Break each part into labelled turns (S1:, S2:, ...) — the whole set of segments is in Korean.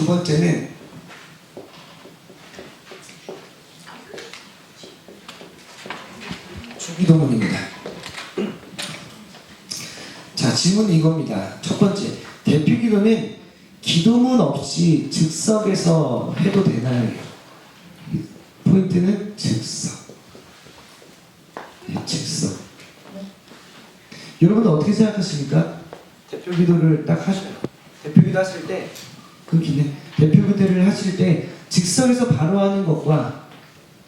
S1: 두 번째는 주기도문입니다. 자, 질문은 이겁니다. 첫 번째, 대표기도는 기도문 없이 즉석에서 해도 되나요? 포인트는 즉석. 네, 즉석. 여러분은 어떻게 생각하십니까? 대표기도를 딱 하셔요. 대표기도 하실 때, 끊기네. 대표기도를 하실 때 즉석에서 바로 하는 것과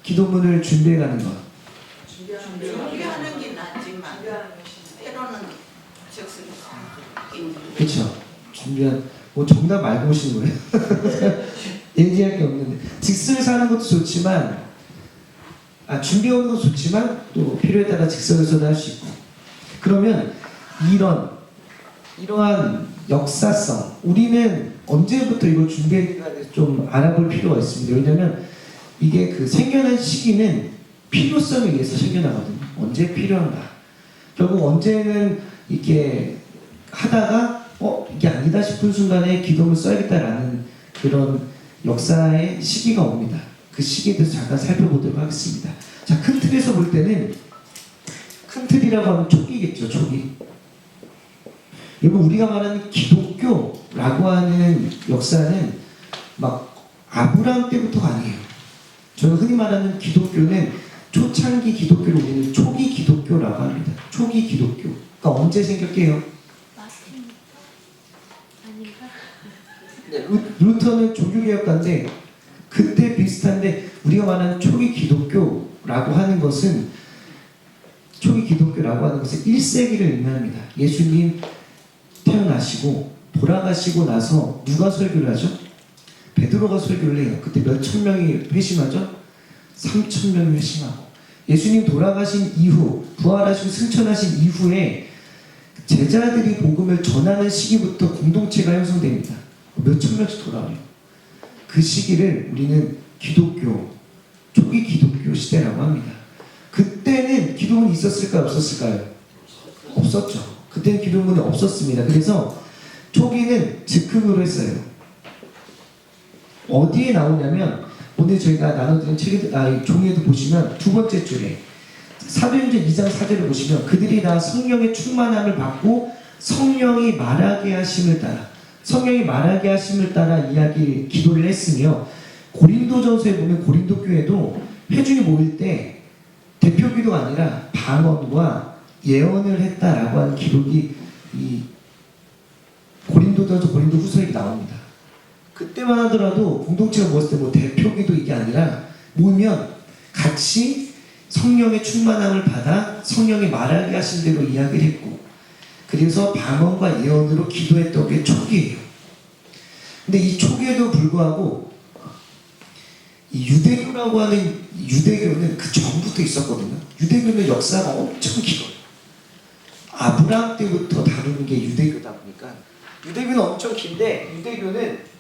S1: 기도문을 준비해 가는 것.
S2: 준비하는 게 낫지만 때로는 즉석에서
S1: 그렇죠. 준비한 뭐 정답 알고 오시는 거예요? 얘기할 게 없는데 즉석에서 하는 것도 좋지만 준비하는 것도 좋지만 또 필요에 따라 즉석에서도 할 수 있고 그러면 이러한 역사성 우리는 언제부터 이걸 준비했는가 좀 알아볼 필요가 있습니다. 왜냐하면 이게 그 생겨난 시기는 필요성에 의해서 생겨나거든요. 언제 필요한가? 결국 언제는 이렇게 하다가 이게 아니다 싶은 순간에 기도문을 써야겠다라는 그런 역사의 시기가 옵니다. 그 시기에 대해서 잠깐 살펴보도록 하겠습니다. 자, 큰 틀에서 볼 때는 큰 틀이라고 하면 초기겠죠. 초기. 여러분 우리가 말하는 기독교라고 하는 역사는 막 아브라함 때부터가 아니에요. 저희가 흔히 말하는 기독교는 초창기 기독교를 우리는 초기 기독교라고 합니다. 초기 기독교. 그러니까 언제 생겼게요? 네, 루터는 종교개혁가인데 그때 비슷한데 우리가 말하는 초기 기독교라고 하는 것은 1세기를 의미합니다. 예수님 태어나시고 돌아가시고 나서 누가 설교를 하죠? 베드로가 설교를 해요. 그때 몇 천 명이 회심하죠? 3천 명이 회심하고 예수님 돌아가신 이후 부활하시고 승천하신 이후에 제자들이 복음을 전하는 시기부터 공동체가 형성됩니다. 몇 천 명씩 돌아와요. 그 시기를 우리는 기독교, 초기 기독교 시대라고 합니다. 그때는 기도문이 있었을까요? 없었을까요? 없었죠. 그때는 기도문이 없었습니다. 그래서 초기는 즉흥으로 했어요. 어디에 나오냐면 오늘 저희가 나눠드린 종이에도 보시면 두 번째 줄에 사도행전 2장 4절을 보시면 그들이 다 성령의 충만함을 받고 성령이 말하게 하심을 따라 기도를 했으며 고린도전서에 보면 고린도 교회도 회중이 모일 때 대표 기도가 아니라 방언과 예언을 했다라고 하는 기록이 이 고린도전서 고린도후서에 나옵니다. 그때만 하더라도 공동체가 모였을 때 뭐 대표 기도 이게 아니라 모이면 같이 성령의 충만함을 받아 성령이 말하게 하신 대로 이야기를 했고 그래서 방언과 예언으로 기도했던 게 초기예요. 근데 이 초기에도 불구하고 이 유대교라고 하는 유대교는 그 전부터 있었거든요. 유대교는 역사가 엄청 길어요. 아브라함 때부터 다루는 게 유대교다 보니까 유대교는 엄청 긴데 유대교는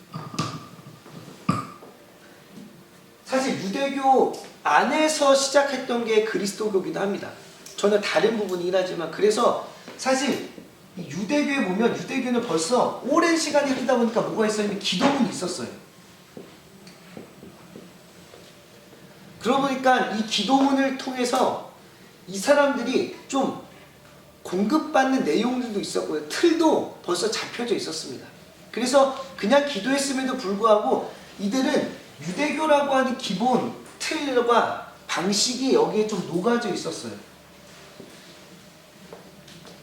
S1: 사실 유대교 안에서 시작했던 게 그리스도교기도 합니다. 전혀 다른 부분이긴 하지만 그래서 사실 유대교에 보면 유대교는 벌써 오랜 시간이 흐르다 보니까 뭐가 있었냐면 기도문이 있었어요. 그러고 보니까 이 기도문을 통해서 이 사람들이 좀 공급받는 내용들도 있었고요. 틀도 벌써 잡혀져 있었습니다. 그래서 그냥 기도했음에도 불구하고 이들은 유대교라고 하는 기본 틀과 방식이 여기에 좀 녹아져 있었어요.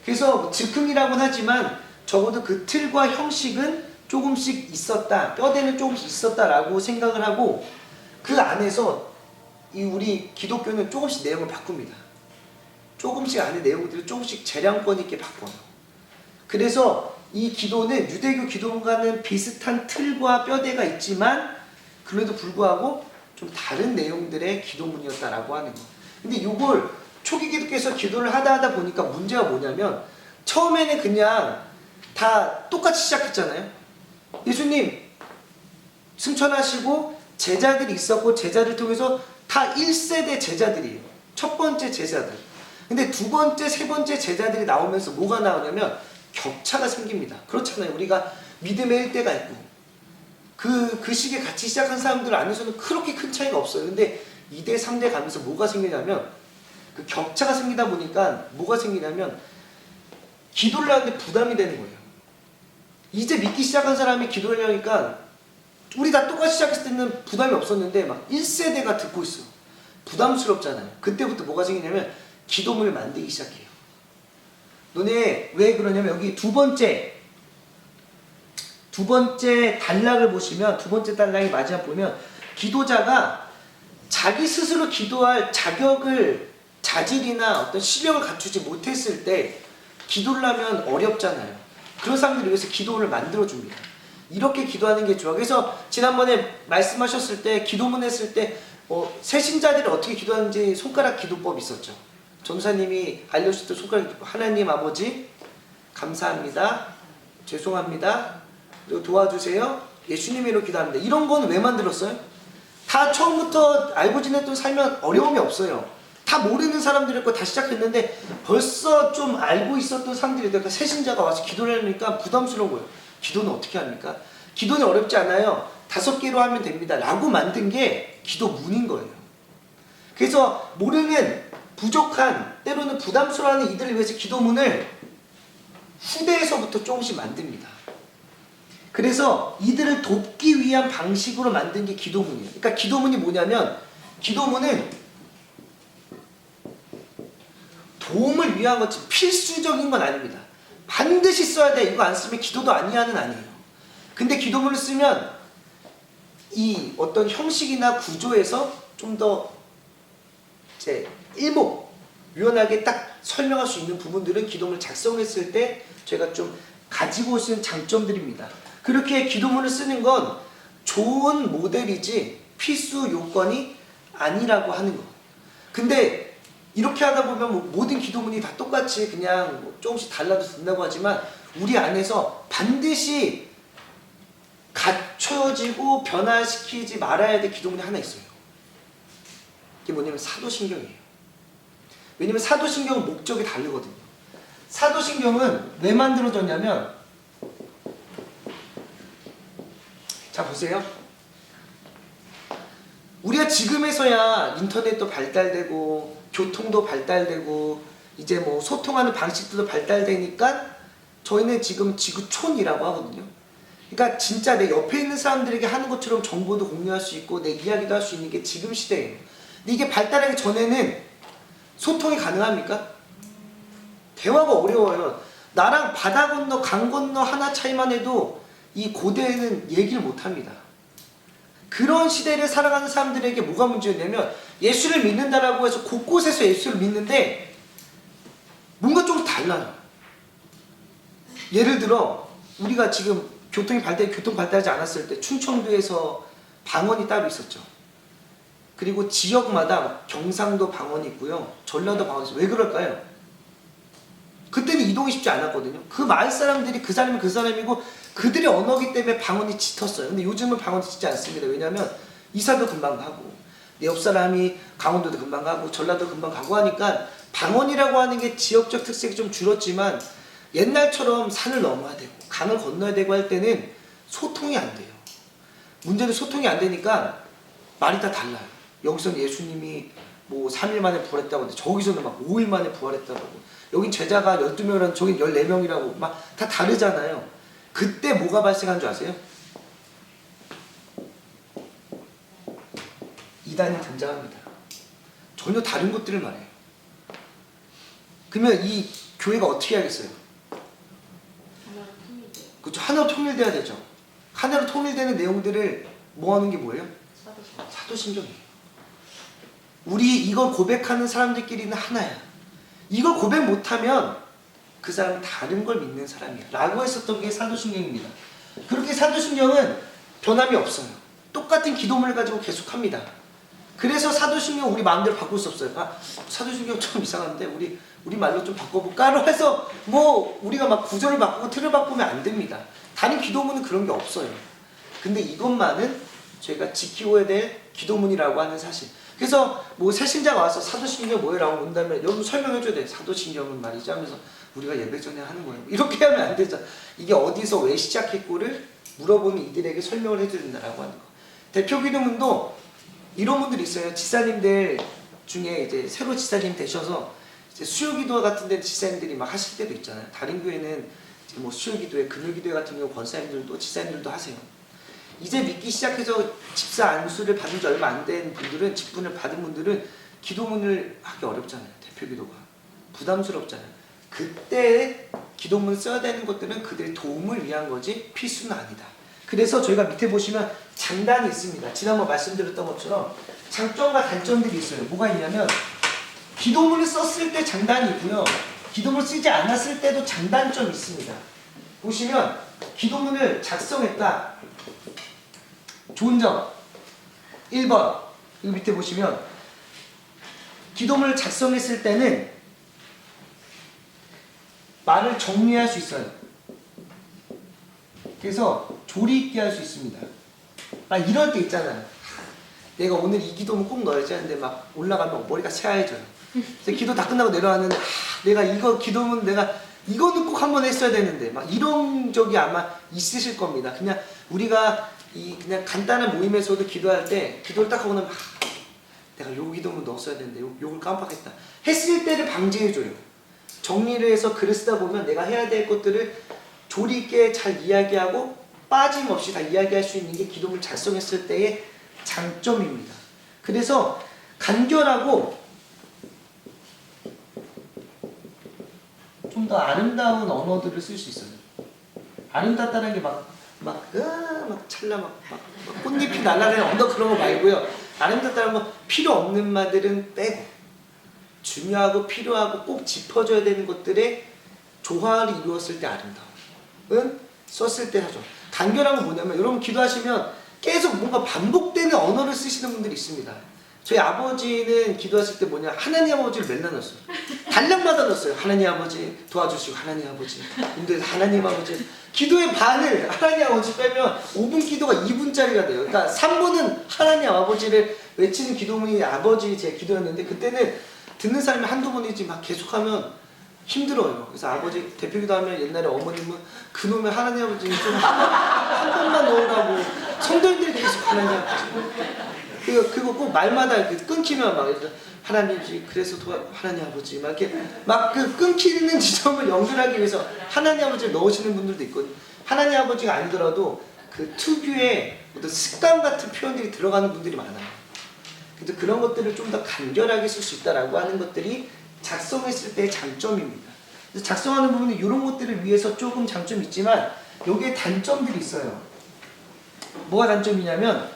S1: 그래서 즉흥이라고는 하지만 적어도 그 틀과 형식은 조금씩 있었다. 뼈대는 조금씩 있었다라고 생각을 하고 그 안에서 이 우리 기독교는 조금씩 내용을 바꿉니다. 조금씩 안에 내용들을 조금씩 재량권 있게 바꿔요. 그래서 이 기도는 유대교 기도문과는 비슷한 틀과 뼈대가 있지만 그럼에도 불구하고 좀 다른 내용들의 기도문이었다라고 하는 거. 근데 이걸 초기 기독교에서 기도를 하다 보니까 문제가 뭐냐면 처음에는 그냥 다 똑같이 시작했잖아요. 예수님 승천하시고 제자들이 있었고 제자를 통해서 다 1세대 제자들이에요. 첫 번째 제자들. 근데 두 번째, 세 번째 제자들이 나오면서 뭐가 나오냐면 격차가 생깁니다. 그렇잖아요. 우리가 믿음의 일대가 있고 그 시기에 같이 시작한 사람들 안에서는 그렇게 큰 차이가 없어요. 근데 2대, 3대 가면서 뭐가 생기냐면 그 격차가 생기다 보니까 뭐가 생기냐면 기도를 하는데 부담이 되는 거예요. 이제 믿기 시작한 사람이 기도를 하니까 우리 다 똑같이 시작했을 때는 부담이 없었는데 막 1세대가 듣고 있어. 부담스럽잖아요. 그때부터 뭐가 생기냐면 기도문을 만들기 시작해요. 너네 왜 그러냐면 여기 두 번째 단락을 보시면 두 번째 단락이 마지막 보면 기도자가 자기 스스로 기도할 자질이나 어떤 실력을 갖추지 못했을 때 기도를 하면 어렵잖아요. 그런 사람들을 위해서 기도를 만들어줍니다. 이렇게 기도하는 게 좋아. 그래서 지난번에 말씀하셨을 때 기도문 했을 때 새신자들이 어떻게 기도하는지 손가락 기도법 있었죠. 전사님이 알려주셨던 손가락 기도법. 하나님 아버지 감사합니다. 죄송합니다. 그리고 도와주세요. 예수님으로 기도합니다. 이런 건 왜 만들었어요? 다 처음부터 알고 지냈던 살면 어려움이 없어요. 다 모르는 사람들이었고 다 시작했는데 벌써 좀 알고 있었던 사람들이 그러니까 새신자가 와서 기도를 하니까 부담스러운 거예요. 기도는 어떻게 합니까? 기도는 어렵지 않아요. 5개로 하면 됩니다. 라고 만든 게 기도문인 거예요. 그래서 모르는 부족한 때로는 부담스러워하는 이들을 위해서 기도문을 후대에서부터 조금씩 만듭니다. 그래서 이들을 돕기 위한 방식으로 만든 게 기도문이에요. 그러니까 기도문이 뭐냐면 기도문은 도움을 위한 거지 필수적인 건 아닙니다. 반드시 써야 돼. 이거 안 쓰면 기도도 아니야는 아니에요. 근데 기도문을 쓰면 이 어떤 형식이나 구조에서 좀 더 유연하게 딱 설명할 수 있는 부분들은 기도문을 작성했을 때 제가 좀 가지고 오시는 장점들입니다. 그렇게 기도문을 쓰는 건 좋은 모델이지 필수 요건이 아니라고 하는 거. 근데 이렇게 하다 보면 모든 기도문이 다 똑같이 그냥 조금씩 달라도 된다고 하지만 우리 안에서 반드시 갖춰지고 변화시키지 말아야 될 기도문이 하나 있어요. 그게 뭐냐면 사도신경이에요. 왜냐면 사도신경은 목적이 다르거든요. 사도신경은 왜 만들어졌냐면 자 보세요. 우리가 지금에서야 인터넷도 발달되고 교통도 발달되고 이제 뭐 소통하는 방식들도 발달되니까 저희는 지금 지구촌이라고 하거든요. 그러니까 진짜 내 옆에 있는 사람들에게 하는 것처럼 정보도 공유할 수 있고 내 이야기도 할 수 있는 게 지금 시대예요. 근데 이게 발달하기 전에는 소통이 가능합니까? 대화가 어려워요. 나랑 바다 건너 강 건너 하나 차이만 해도 이 고대에는 얘기를 못합니다. 그런 시대를 살아가는 사람들에게 뭐가 문제였냐면 예수를 믿는다라고 해서 곳곳에서 예수를 믿는데 뭔가 좀 달라요. 예를 들어 우리가 지금 교통 발달하지 않았을 때 충청도에서 방언이 따로 있었죠. 그리고 지역마다 경상도 방언이 있고요. 전라도 방언이 있어요. 왜 그럴까요? 그때는 이동이 쉽지 않았거든요. 그 마을 사람들이 그 사람이 그 사람이고 그들의 언어기 때문에 방언이 짙었어요. 근데 요즘은 방언이 짙지 않습니다. 왜냐하면 이사도 금방 가고 내 옆 사람이 강원도도 금방 가고 전라도 금방 가고 하니까 방언이라고 하는 게 지역적 특색이 좀 줄었지만 옛날처럼 산을 넘어야 되고 강을 건너야 되고 할 때는 소통이 안 돼요. 문제는 소통이 안 되니까 말이 다 달라요. 여기서는 예수님이 뭐 3일 만에 부활했다고 하는데 저기서는 막 5일 만에 부활했다고 하고 여긴 제자가 12명이라는 저긴 14명이라고 막 다 다르잖아요. 그때 뭐가 발생한 줄 아세요? 이단이 등장합니다. 전혀 다른 것들을 말해요. 그러면 이 교회가 어떻게 하겠어요? 그렇죠. 하나로 통일돼야 되죠. 하나로 통일되는 내용들을 모아놓은 게 뭐예요? 사도신경이에요. 우리 이걸 고백하는 사람들끼리는 하나야. 이걸 고백 못하면 그 사람은 다른 걸 믿는 사람이야 라고 했었던 게 사도신경입니다. 그렇게 사도신경은 변함이 없어요. 똑같은 기도문을 가지고 계속합니다. 그래서 사도신경 우리 마음대로 바꿀 수 없어요. 사도신경 좀 이상한데 우리 말로 좀 바꿔볼까로 해서 뭐 우리가 막 구절을 바꾸고 틀을 바꾸면 안 됩니다. 다른 기도문은 그런 게 없어요. 근데 이것만은 저희가 지키고야 될 기도문이라고 하는 사실. 그래서 뭐 새신자가 와서 사도신경 뭐예요라고 본다면 여러분 설명해줘야 돼. 사도신경은 말이죠 하면서 우리가 예배 전에 하는 거예요. 이렇게 하면 안 되죠. 이게 어디서 왜 시작했고를 물어보는 이들에게 설명을 해준다라고 하는 거. 대표 기도문도 이런 분들이 있어요. 지사님들 중에 이제 새로 지사님 되셔서 이제 수요 기도 같은 데 지사님들이 막 하실 때도 있잖아요. 다른 교회는 이제 뭐 수요 기도회, 금요 기도회 같은 경우 권사님들도 지사님들도 하세요. 이제 믿기 시작해서 집사 안수를 받은 지 얼마 안 된 분들은, 직분을 받은 분들은 기도문을 하기 어렵잖아요. 대표 기도가 부담스럽잖아요. 그때 기도문 써야 되는 것들은 그들의 도움을 위한 거지 필수는 아니다. 그래서 저희가 밑에 보시면 장단이 있습니다. 지난번 말씀드렸던 것처럼 장점과 단점들이 있어요. 뭐가 있냐면 기도문을 썼을 때 장단이 있고요. 기도문을 쓰지 않았을 때도 장단점이 있습니다. 보시면 기도문을 작성했다. 좋은 점 1번, 여기 밑에 보시면 기도문을 작성했을 때는 말을 정리할 수 있어요. 그래서 조리 있게 할 수 있습니다. 이럴 때 있잖아요. 내가 오늘 이 기도문 꼭 넣어야지 하는데 막 올라가면 머리가 새하얘져요. 그래서 기도 다 끝나고 내려왔는데 내가 이거 기도문 내가 이거는 꼭 한번 했어야 되는데 막 이런 적이 아마 있으실 겁니다. 그냥 우리가 이 그냥 간단한 모임에서도 기도할 때 기도를 딱 하고 나면 내가 요 기도문 넣었어야 되는데 요걸 깜빡했다 했을 때를 방지해줘요. 정리를 해서 글을 쓰다 보면 내가 해야 될 것들을 조리 있게 잘 이야기하고 빠짐없이 다 이야기할 수 있는 게 기도문 작성했을 때의 장점입니다. 그래서 간결하고 좀 더 아름다운 언어들을 쓸 수 있어요. 아름답다는 게 막 찰나 막 꽃잎이 날아다니는 언더 그런 거 말고요. 아름답다는 건 필요 없는 말들은 빼고 중요하고 필요하고 꼭 짚어줘야 되는 것들의 조화를 이루었을 때 아름다움은 썼을 때 하죠. 간결한 건 뭐냐면 여러분 기도하시면 계속 뭔가 반복되는 언어를 쓰시는 분들이 있습니다. 저희 아버지는 기도하실 때 뭐냐 하나님 아버지를 맨날 넣었어요. 단락마다 넣었어요. 하나님 아버지 도와주시고 하나님 아버지 인도에서 하나님 아버지 기도의 반을 하나님 아버지 빼면 5분 기도가 2분짜리가 돼요. 그러니까 3분은 하나님 아버지를 외치는 기도문이 아버지 제 기도였는데 그때는 듣는 사람이 한두 번이지 막 계속하면 힘들어요. 그래서 아버지 대표 기도하면 옛날에 어머님은 그놈의 하나님 아버지 좀 한 번만 넣으라고 성도님들이 계속 하나님 아버지 그거 꼭 말마다 이렇게 끊기면 막 하나님이지 그래서 하나님 아버지 막 이렇게 막 그 끊기는 지점을 연결하기 위해서 하나님 아버지를 넣으시는 분들도 있거든요. 하나님 아버지가 아니더라도 그 특유의 어떤 습관 같은 표현들이 들어가는 분들이 많아요. 그래서 그런 것들을 좀 더 간결하게 쓸 수 있다라고 하는 것들이 작성했을 때의 장점입니다. 그래서 작성하는 부분은 이런 것들을 위해서 조금 장점이 있지만 여기에 단점들이 있어요. 뭐가 단점이냐면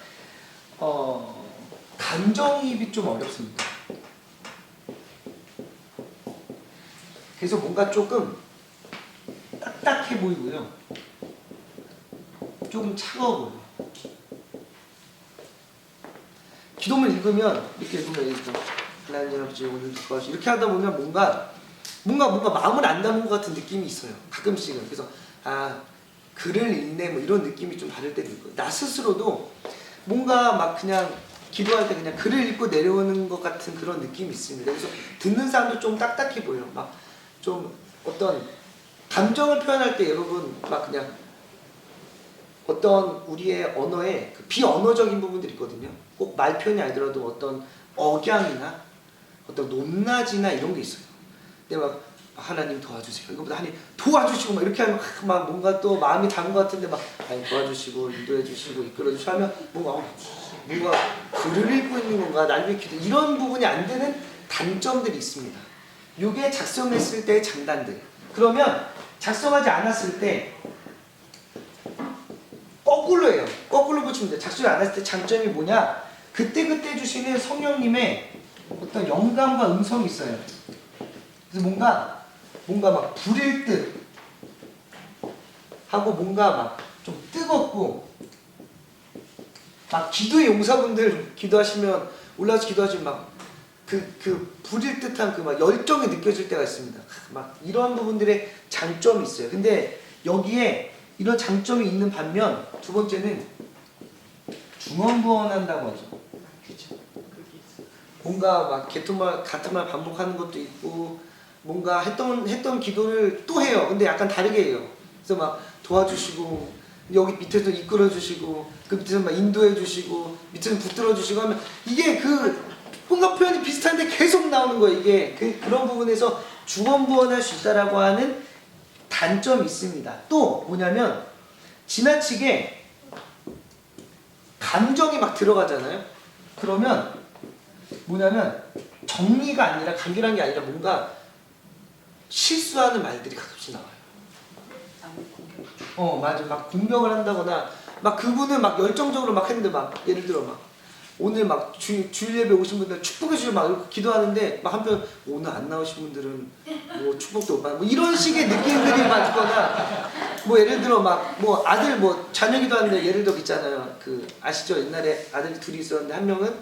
S1: 감정이입이 좀 어렵습니다. 그래서 뭔가 조금 딱딱해 보이고요. 조금 차가워 보여요. 기도문 읽으면 이렇게 읽으면 하나님 아버지 오늘 도와주시고 이렇게 하다 보면 뭔가 마음을 안 담은 것 같은 느낌이 있어요. 가끔씩은. 그래서 글을 읽네 뭐 이런 느낌이 좀 받을 때도 있고 나 스스로도 뭔가 막 그냥 기도할 때 그냥 글을 읽고 내려오는 것 같은 그런 느낌이 있습니다. 그래서 듣는 사람도 좀 딱딱해 보여요. 막 좀 어떤 감정을 표현할 때 여러분 막 그냥 어떤 우리의 언어에 그 비언어적인 부분들이 있거든요. 꼭 말 표현이 아니더라도 어떤 억양이나 어떤 높낮이나 이런 게 있어요. 근데 막 하나님 도와주세요. 이거보다 하나님 도와주시고 막 이렇게 하면 막 뭔가 또 마음이 담은 것 같은데 막 하나님 도와주시고 인도해 주시고 이끌어 주시고 하면 뭔가 글을 읽고 있는 건가 나를 기도 이런 부분이 안 되는 단점들이 있습니다. 이게 작성했을 때의 장단들. 그러면 작성하지 않았을 때 거꾸로 해요. 거꾸로 붙이면 돼요. 작성을 안 했을 때 장점이 뭐냐? 그때 주시는 성령님의 어떤 영감과 음성이 있어요. 그래서 뭔가 막 불일 듯 하고 뭔가 막 좀 뜨겁고 막 기도의 용사분들 기도하시면 올라와서 기도하시면 막 그 불일 듯한 그 막 열정이 느껴질 때가 있습니다. 막 이런 부분들의 장점이 있어요. 근데 여기에 이런 장점이 있는 반면 두 번째는 중언부언한다고 하죠. 그렇죠. 뭔가 막 같은 말 반복하는 것도 있고 뭔가 했던 기도를 또 해요. 근데 약간 다르게 해요. 그래서 막 도와주시고 여기 밑에서 이끌어 주시고 그 밑에서 막 인도해 주시고 밑에서 붙들어 주시고 하면 이게 그 뭔가 표현이 비슷한데 계속 나오는 거예요. 이게 그런 부분에서 중언부언할 수 있다라고 하는 단점이 있습니다. 또 뭐냐면 지나치게 감정이 막 들어가잖아요. 그러면 뭐냐면 정리가 아니라 간결한 게 아니라 뭔가 실수하는 말들이 가끔씩 나와요. 맞아. 막 공격을 한다거나 막 그분은 막 열정적으로 막 했는데 막 예를 들어 막 오늘 막 주일 예배 오신 분들 축복해 주시고 막 이렇게 기도하는데 막 한편 오늘 안 나오신 분들은 뭐 축복도 못 받고 뭐 이런 식의 느낌들이 많거나 뭐 예를 들어 막 뭐 아들 뭐 자녀 기도하는데 예를 들어 있잖아요. 그 아시죠? 옛날에 아들이 둘이 있었는데 한 명은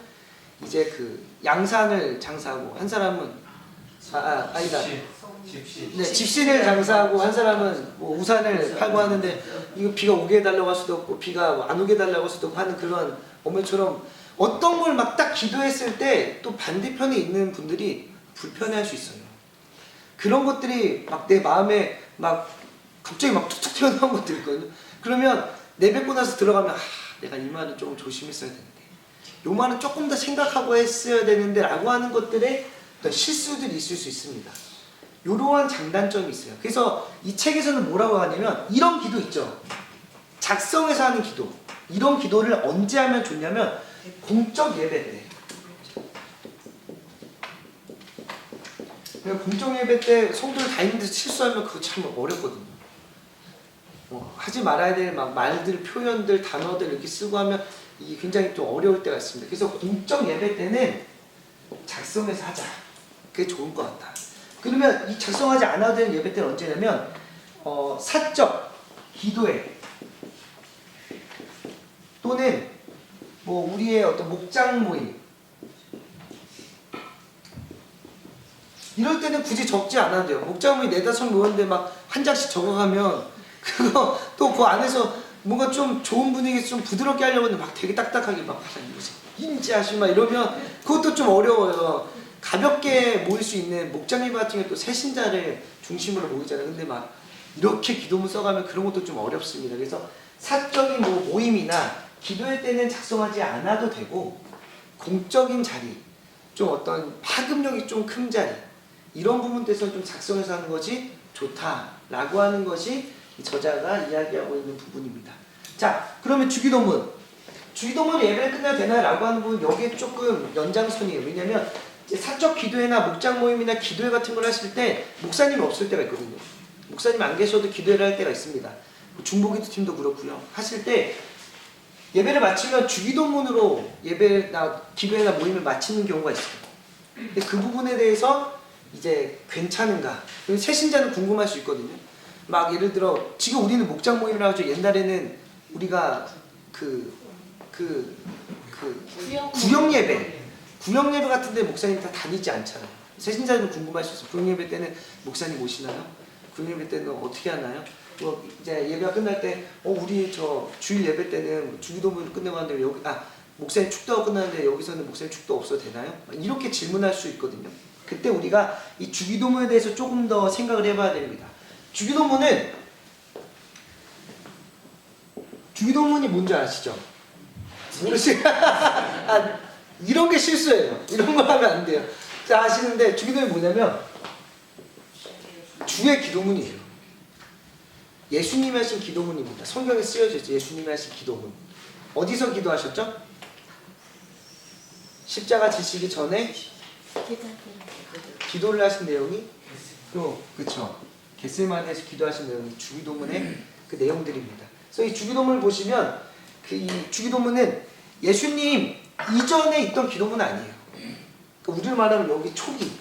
S1: 이제 그 양산을 장사하고 한 사람은 아니다. 네, 집신을 장사하고 한 사람은 뭐 우산을 팔고 하는데 이거 비가 오게 해달라고 할 수도 없고 비가 안 오게 해달라고 할 수도 없고 하는 그런 어머니처럼 어떤 걸 막 딱 기도했을 때 또 반대편에 있는 분들이 불편해할 수 있어요. 그런 것들이 막 내 마음에 막 갑자기 막 툭툭 튀어나온 것들이 있거든요. 그러면 내뱉고 나서 들어가면 내가 이 말은 좀 조심했어야 되는데 요 말은 조금 더 생각하고 했어야 되는데 라고 하는 것들에 어떤 실수들이 있을 수 있습니다. 이러한 장단점이 있어요. 그래서 이 책에서는 뭐라고 하냐면 이런 기도 있죠. 작성해서 하는 기도. 이런 기도를 언제 하면 좋냐면 공적 예배 때. 공적 예배 때 성도들 다 있는데 실수하면 그거 참 어렵거든요. 하지 말아야 될 막 말들, 표현들, 단어들 이렇게 쓰고 하면 이게 굉장히 좀 어려울 때가 있습니다. 그래서 공적 예배 때는 작성해서 하자. 그게 좋을 것 같다. 그러면 이 작성하지 않아도 되는 예배 때는 언제냐면 사적 기도회 또는 뭐 우리의 어떤 목장 모임 이럴 때는 굳이 적지 않아도 돼요. 목장 모임 4-5 모였는데 막 한 장씩 적어가면 그거 또 그 안에서 뭔가 좀 좋은 분위기 좀 부드럽게 하려고 하는데 막 되게 딱딱하게 막 인지하시 막 이러면 그것도 좀 어려워요. 가볍게 모일 수 있는 목장 예배 같은 경우 또 새신자를 중심으로 모이잖아요. 근데 막 이렇게 기도문 써가면 그런 것도 좀 어렵습니다. 그래서 사적인 뭐 모임이나 기도회 때는 작성하지 않아도 되고 공적인 자리, 좀 어떤 파급력이 좀 큰 자리 이런 부분에서 좀 작성해서 하는 것이 좋다라고 하는 것이 이 저자가 이야기하고 있는 부분입니다. 자, 그러면 주기도문. 주기도문 예배를 끝내야 되나라고 하는 부분 여기에 조금 연장선이에요. 왜냐면 사적 기도회나 목장 모임이나 기도회 같은 걸 하실 때 목사님이 없을 때가 있거든요. 목사님 안 계셔도 기도회를 할 때가 있습니다. 중보기도 팀도 그렇고요. 하실 때 예배를 마치면 주기도문으로 예배나 기도회나 모임을 마치는 경우가 있어요. 근데 그 부분에 대해서 이제 괜찮은가? 새신자는 궁금할 수 있거든요. 막 예를 들어 지금 우리는 목장 모임이라고 하죠. 옛날에는 우리가 구역 예배 같은데 목사님 다 다니지 않잖아요. 새신자들은 궁금할 수 있어요. 구역 예배 때는 목사님 오시나요? 구역 예배 때는 어떻게 하나요? 뭐 이제 예배가 끝날 때 우리 저 주일 예배 때는 주기도문 끝내고 하는데 여기 목사님 축도가 끝나는데 여기서는 목사님 축도 없어도 되나요? 이렇게 질문할 수 있거든요. 그때 우리가 이 주기도문에 대해서 조금 더 생각을 해봐야 됩니다. 주기도문이 뭔지 아시죠? 모르시? 이런 게 실수예요. 이런 거 하면 안 돼요. 자, 아시는데 주기도문이 뭐냐면 주의 기도문이에요. 예수님이 하신 기도문입니다. 성경에 쓰여져 있죠. 예수님이 하신 기도문. 어디서 기도하셨죠? 십자가 지시기 전에 기도를 하신 내용이 그쵸. 겟세마네에서 기도하신 내용이 주기도문의 그 내용들입니다. 그래서 이 주기도문을 보시면 이 주기도문은 예수님 이전에 있던 기도문은 아니에요. 우리를 말하면 여기 초기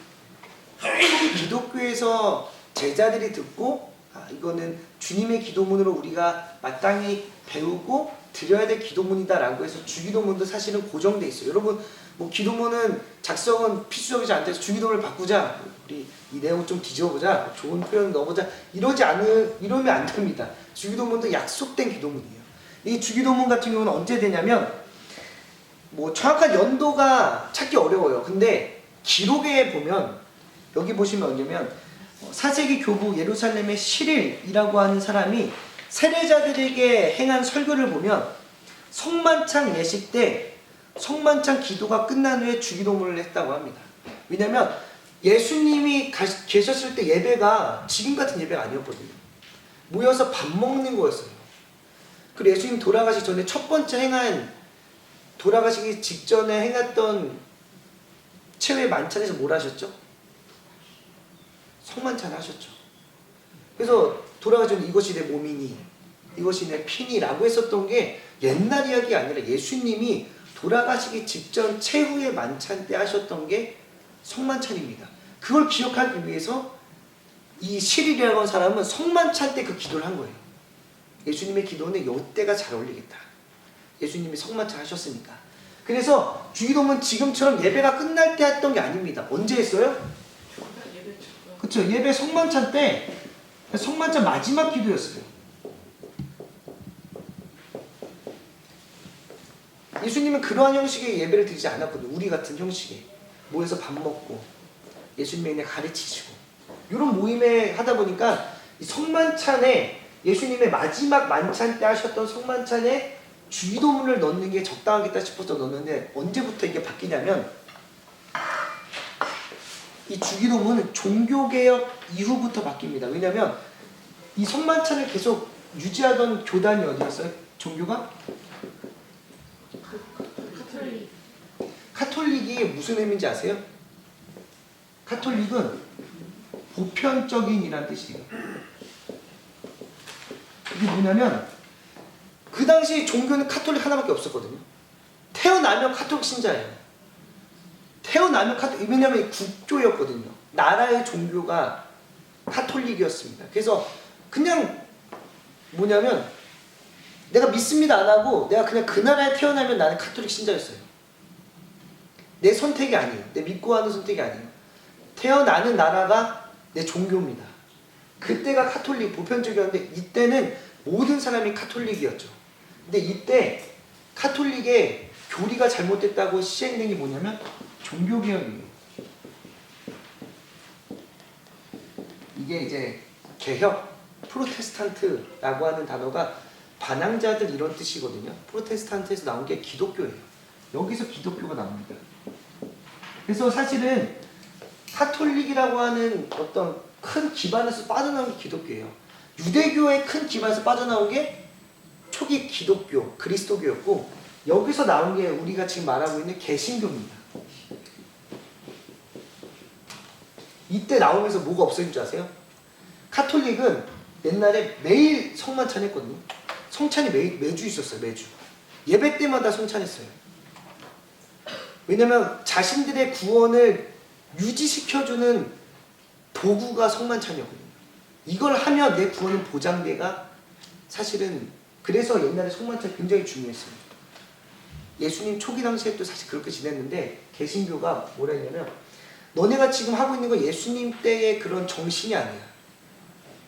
S1: 기독교에서 제자들이 듣고 이거는 주님의 기도문으로 우리가 마땅히 배우고 드려야 될 기도문이다라고 해서 주기도문도 사실은 고정돼 있어요. 여러분 뭐 기도문은 작성은 필수적이지 않다 해서 주기도문을 바꾸자, 우리 이 내용 좀 뒤집어보자, 좋은 표현 넣어보자 이러면 안 됩니다. 주기도문도 약속된 기도문이에요. 이 주기도문 같은 경우는 언제 되냐면 뭐 정확한 연도가 찾기 어려워요. 근데 기록에 보면 여기 보시면 뭐냐면 4세기 교부 예루살렘의 시릴이라고 하는 사람이 세례자들에게 행한 설교를 보면 성만찬 예식 때 성만찬 기도가 끝난 후에 주기도문을 했다고 합니다. 왜냐하면 예수님이 계셨을 때 예배가 지금 같은 예배가 아니었거든요. 모여서 밥 먹는 거였어요. 그리고 예수님 돌아가시기 전에 첫 번째 돌아가시기 직전에 행했던 최후의 만찬에서 뭘 하셨죠? 성만찬을 하셨죠. 그래서 돌아가기 전에 이것이 내 몸이니 이것이 내 피니 라고 했었던 게 옛날 이야기가 아니라 예수님이 돌아가시기 직전 최후의 만찬 때 하셨던 게 성만찬입니다. 그걸 기억하기 위해서 이 실이라고 하는 사람은 성만찬 때 그 기도를 한 거예요. 예수님의 기도는 이때가 잘 어울리겠다. 예수님이 성만찬 하셨으니까. 그래서 주기도문 지금처럼 예배가 끝날 때 했던 게 아닙니다. 언제 했어요? 그렇죠. 예배 성만찬 때 성만찬 마지막 기도였어요. 예수님은 그러한 형식의 예배를 드리지 않았거든요. 우리 같은 형식의 모여서 밥 먹고 예수님의 은혜 가르치시고 이런 모임에 하다 보니까 이 성만찬에 예수님의 마지막 만찬 때 하셨던 성만찬에 주기도문을 넣는 게 적당하겠다 싶어서 넣는데 언제부터 이게 바뀌냐면 이 주기도문은 종교개혁 이후부터 바뀝니다. 왜냐하면 이 성만찬을 계속 유지하던 교단이 어디였어요? 종교가? 카톨릭이 무슨 의미인지 아세요? 카톨릭은 보편적인이라는 뜻이에요. 이게 뭐냐면 그 당시 종교는 카톨릭 하나밖에 없었거든요. 태어나면 카톨릭 신자예요. 태어나면 카톨릭, 왜냐면 국교였거든요. 나라의 종교가 카톨릭이었습니다. 그래서 그냥 뭐냐면 내가 믿습니다 안 하고 내가 그냥 그 나라에 태어나면 나는 카톨릭 신자였어요. 내 선택이 아니에요. 내 믿고 하는 선택이 아니에요. 태어나는 나라가 내 종교입니다. 그때가 카톨릭 보편적이었는데 이때는 모든 사람이 카톨릭이었죠. 근데 이때 카톨릭의 교리가 잘못됐다고 시행된 게 뭐냐면 종교개혁이에요. 이게 이제 개혁, 프로테스탄트라고 하는 단어가 반항자들 이런 뜻이거든요. 프로테스탄트에서 나온 게 기독교예요. 여기서 기독교가 나옵니다. 그래서 사실은 카톨릭이라고 하는 어떤 큰 기반에서 빠져나온 게 기독교예요. 유대교의 큰 기반에서 빠져나온 게 초기 기독교, 그리스도교였고 여기서 나온 게 우리가 지금 말하고 있는 개신교입니다. 이때 나오면서 뭐가 없어진 줄 아세요? 카톨릭은 옛날에 매일 성만찬 했거든요. 성찬이 매주 있었어요. 매주. 예배 때마다 성찬했어요. 왜냐면 자신들의 구원을 유지시켜주는 도구가 성만찬이었거든요. 이걸 하면 내 구원은 보장돼가 사실은 그래서 옛날에 성만찬 굉장히 중요했어요. 예수님 초기 당시에 또 사실 그렇게 지냈는데 개신교가 뭐라 했냐면 너네가 지금 하고 있는 거 예수님 때의 그런 정신이 아니야.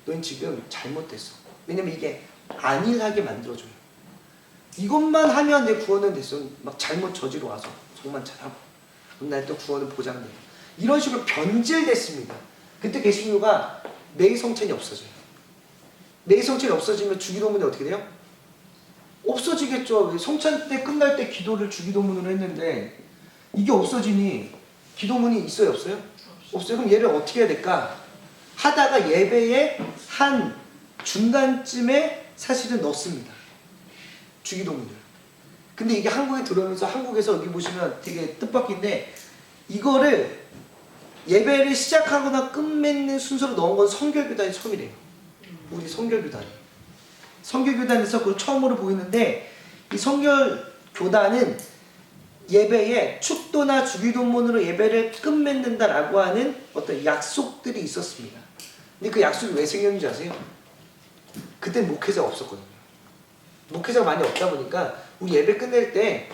S1: 넌 지금 잘못됐어. 왜냐면 이게 안일하게 만들어줘요. 이것만 하면 내 구원은 됐어. 막 잘못 저지러 와서 성만찬하고 그럼 날 또 구원은 보장돼. 이런 식으로 변질됐습니다. 그때 개신교가 매일 성찬이 없어져요. 매일 성찬이 없어지면 주기도문이 어떻게 돼요? 없어지겠죠. 성찬 때 끝날 때 기도를 주기도문으로 했는데 이게 없어지니 기도문이 있어요 없어요? 없어요. 그럼 얘를 어떻게 해야 될까? 하다가 예배의 한 중간쯤에 사실은 넣습니다. 주기도문을. 근데 이게 한국에 들어오면서 한국에서 여기 보시면 되게 뜻밖인데 이거를 예배를 시작하거나 끝맺는 순서로 넣은 건 성결교단이 처음이래요. 우리 성결교단이. 성결교단에서 그걸 처음으로 보이는데 이 성결교단은 예배에 축도나 주기도문으로 예배를 끝맺는다라고 하는 어떤 약속들이 있었습니다. 근데 그 약속이 왜 생겼는지 아세요? 그때 목회자가 없었거든요. 목회자가 많이 없다 보니까 우리 예배 끝낼 때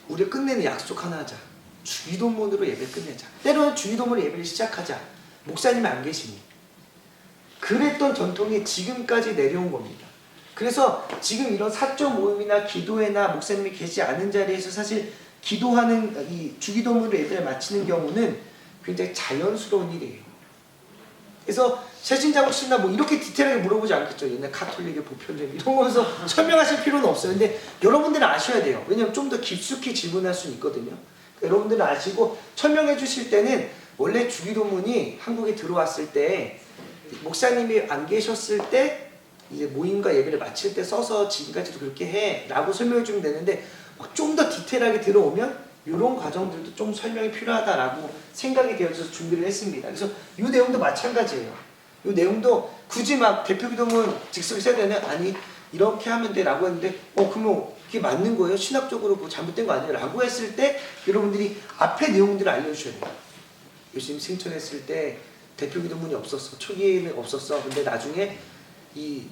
S1: 우리 끝내는 약속 하나 하자. 주기도문으로 예배를 끝내자. 때로는 주기도문으로 예배를 시작하자. 목사님이 안 계시니. 그랬던 전통이 지금까지 내려온 겁니다. 그래서 지금 이런 사적 모임이나 기도회나 목사님이 계시지 않은 자리에서 사실 기도하는 이 주기도문으로 예배를 마치는 경우는 굉장히 자연스러운 일이에요. 그래서
S3: 새신자 혹시나 뭐 이렇게 디테일하게 물어보지 않겠죠. 옛날 가톨릭의 보편적 이런 거에서 설명하실 필요는 없어요. 근데 여러분들은 아셔야 돼요. 왜냐면 좀 더 깊숙이 질문할 수는 있거든요. 그러니까 여러분들은 아시고 설명해 주실 때는 원래 주기도문이 한국에 들어왔을 때 목사님이 안 계셨을 때 이제 모임과 예배를 마칠 때 써서 지금까지도 그렇게 해 라고 설명해 주면 되는데 좀 더 디테일하게 들어오면 이런 과정들도 좀 설명이 필요하다라고 생각이 되어서 준비를 했습니다. 그래서 이 내용도 마찬가지예요. 이 내용도 굳이 막 대표기도문 즉석에 써야 되는 아니 이렇게 하면 돼 라고 했는데 그러면 그게 맞는 거예요? 신학적으로 뭐 잘못된 거 아니에요? 라고 했을 때 여러분들이 앞에 내용들을 알려주셔야 돼요. 예수님 승천했을 때 대표기도문이 없었어. 초기에는 없었어. 근데 나중에 이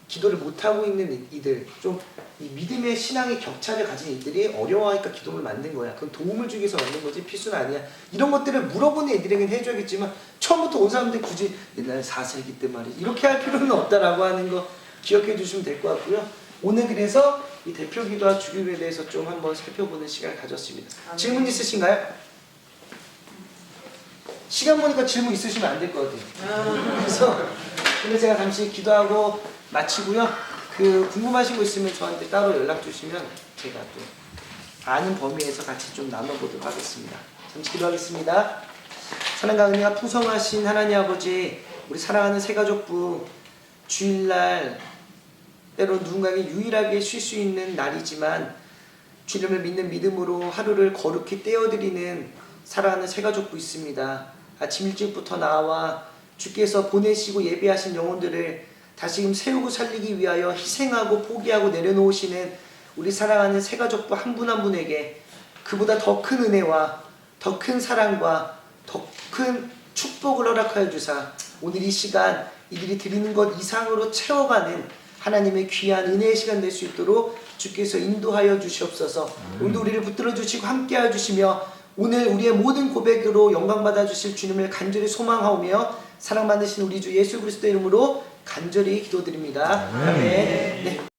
S3: 기도를 못하고 있는 이들, 좀 이 믿음의 신앙의 격차를 가진 이들이 어려워하니까 기도를 만든 거야. 그건 도움을 주기 위해서 만든 거지 필수는 아니야. 이런 것들을 물어보는 애들에게는 해줘야겠지만 처음부터 온 사람들 굳이 옛날 4세기 때 말이야 이렇게 할 필요는 없다라고 하는 거 기억해 주시면 될 것 같고요. 오늘 그래서 이 대표기도와 주기도에 대해서 좀 한번 살펴보는 시간을 가졌습니다. 질문 있으신가요? 시간 보니까 질문 있으시면 안 될 것 같아요. 그래서 제가 잠시 기도하고 마치고요. 궁금하신 거 있으면 저한테 따로 연락 주시면 제가 또 아는 범위에서 같이 좀 나눠보도록 하겠습니다. 잠시 기도하겠습니다. 사랑과 은혜가 풍성하신 하나님 아버지, 우리 사랑하는 새가족부 주일날 때로 누군가에게 유일하게 쉴 수 있는 날이지만 주님을 믿는 믿음으로 하루를 거룩히 떼어드리는 사랑하는 새가족부 있습니다. 아침 일찍부터 나와 주께서 보내시고 예배하신 영혼들을 다시금 세우고 살리기 위하여 희생하고 포기하고 내려놓으시는 우리 사랑하는 새가족부 한 분 한 분에게 그보다 더 큰 은혜와 더 큰 사랑과 더 큰 축복을 허락하여 주사 오늘 이 시간 이들이 드리는 것 이상으로 채워가는 하나님의 귀한 은혜의 시간 될 수 있도록 주께서 인도하여 주시옵소서. 오늘도 우리를 붙들어 주시고 함께하여 주시며 오늘 우리의 모든 고백으로 영광 받아 주실 주님을 간절히 소망하오며 사랑 받으신 우리 주 예수 그리스도의 이름으로 간절히 기도드립니다. 아멘. 네.